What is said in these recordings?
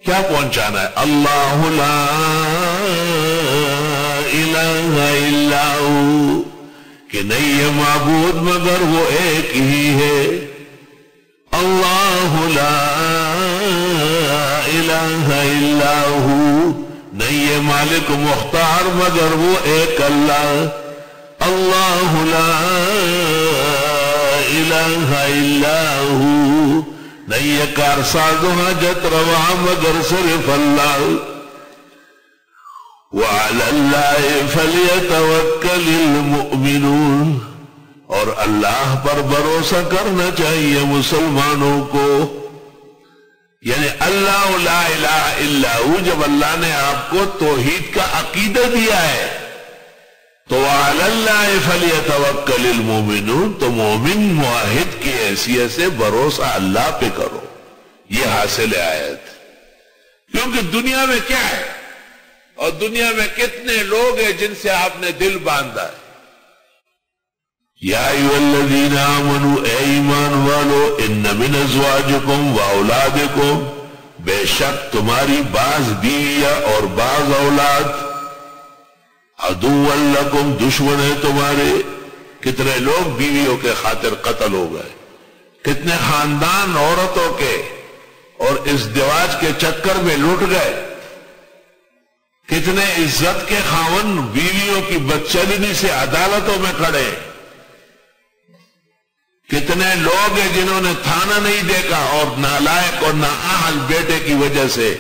کیا پہنچانا ہے؟ اللہ لا الہ الا ہو، کہ نہیں ہے معبود مگر وہ ایک ہی ہے۔ اللہ لا الہ الا ہو، نہیں ہے مالک مختار مگر وہ ایک اللہ۔ اللہ لا الہ الا ہو، نہیں ہے کارساز و حاجت روا مگر صرف اللہ۔ وعلی اللہ فلیتوکل المؤمنون، اور اللہ پر بھروسہ کرنا چاہیے مسلمانوں کو۔ یعنی اللہ لا الہ الا ہو، جب اللہ نے آپ کو توحید کا عقیدہ دیا ہے تو وعلی اللہ فلیتوکل المؤمنون، تو مومن موحد کی حیثیت سے بھروسہ اللہ پہ کرو۔ یہ حاصل آیت، کیونکہ دنیا میں کیا ہے اور دنیا میں کتنے لوگ ہیں جن سے آپ نے دل باندھا ہے۔ یا ایھا الذین آمنوا، اے ایمان والو، ان من ازواجکم و اولادکم، بے شک تمہاری بعض بیویاں اور بعض اولاد، عدو لکم، دشمن ہے تمہارے۔ کتنے لوگ بیویوں کے خاطر قتل ہو گئے، کتنے خاندان عورتوں کے اور ازدواج کے چکر میں لٹ گئے، کتنے عزت کے خاون بیویوں کی بدچلنی سے عدالتوں میں کھڑے، کتنے لوگ ہیں جنہوں نے تھانہ نہیں دیکھا اور نالائق اور نااہل بیٹے کی وجہ سے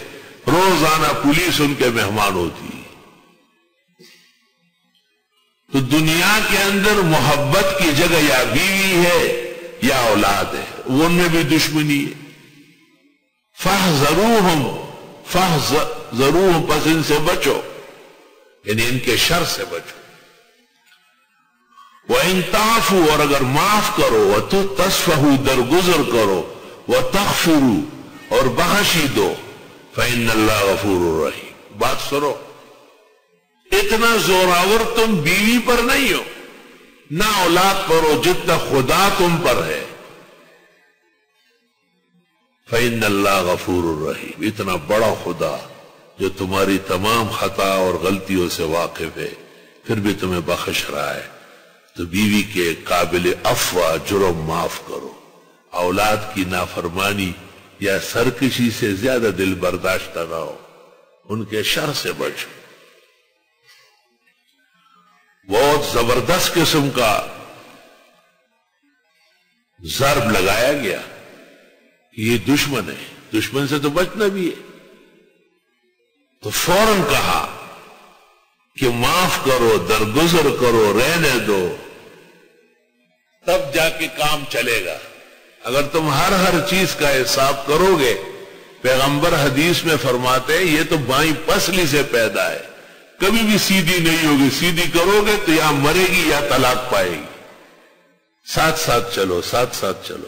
روزانہ پولیس ان کے مہمان ہوتی۔ تو دنیا کے اندر محبت کی جگہ یا بیوی ہے یا اولاد ہے، ان میں بھی دشمنی ہے۔ فاحذروہم، فاحذروہم، پس ان سے بچو، یعنی ان کے شر سے بچو۔ وَإِن تَعْفُوا، اور اگر معاف کرو، وَتَصْفَحُوا، درگزر کرو، وَتَغْفِرُوا، اور بخشی دو، فَإِنَّ اللَّهَ غَفُورٌ رَحِيمٌ۔ بات سنو، اتنا زوراور تم بیوی پر نہیں ہو، نہ اولاد پر ہو، جتنا خدا تم پر ہے۔ فَإِنَّ اللَّهَ غَفُورٌ رَحِيمٌ، اتنا بڑا خدا جو تمہاری تمام خطا اور غلطیوں سے واقف ہے، پھر بھی تمہیں بخش رہا ہے۔ تو بیوی کے قابل عفو جرم معاف کرو، اولاد کی نافرمانی یا سرکشی سے زیادہ دل برداشت نہ ہو، ان کے شر سے بچو۔ بہت زبردست قسم کا ضرب لگایا گیا کہ یہ دشمن ہے، دشمن سے تو بچنا بھی ہے، تو فوراً کہا کہ معاف کرو، درگزر کرو، رہنے دو، تب جا کے کام چلے گا۔ اگر تم ہر چیز کا حساب کرو گے، پیغمبر حدیث میں فرماتے ہیں یہ تو بائیں پسلی سے پیدا ہے، کبھی بھی سیدھی نہیں ہوگی، سیدھی کرو گے تو یا مرے گی یا طلاق پائے گی۔ ساتھ ساتھ چلو، ساتھ ساتھ چلو۔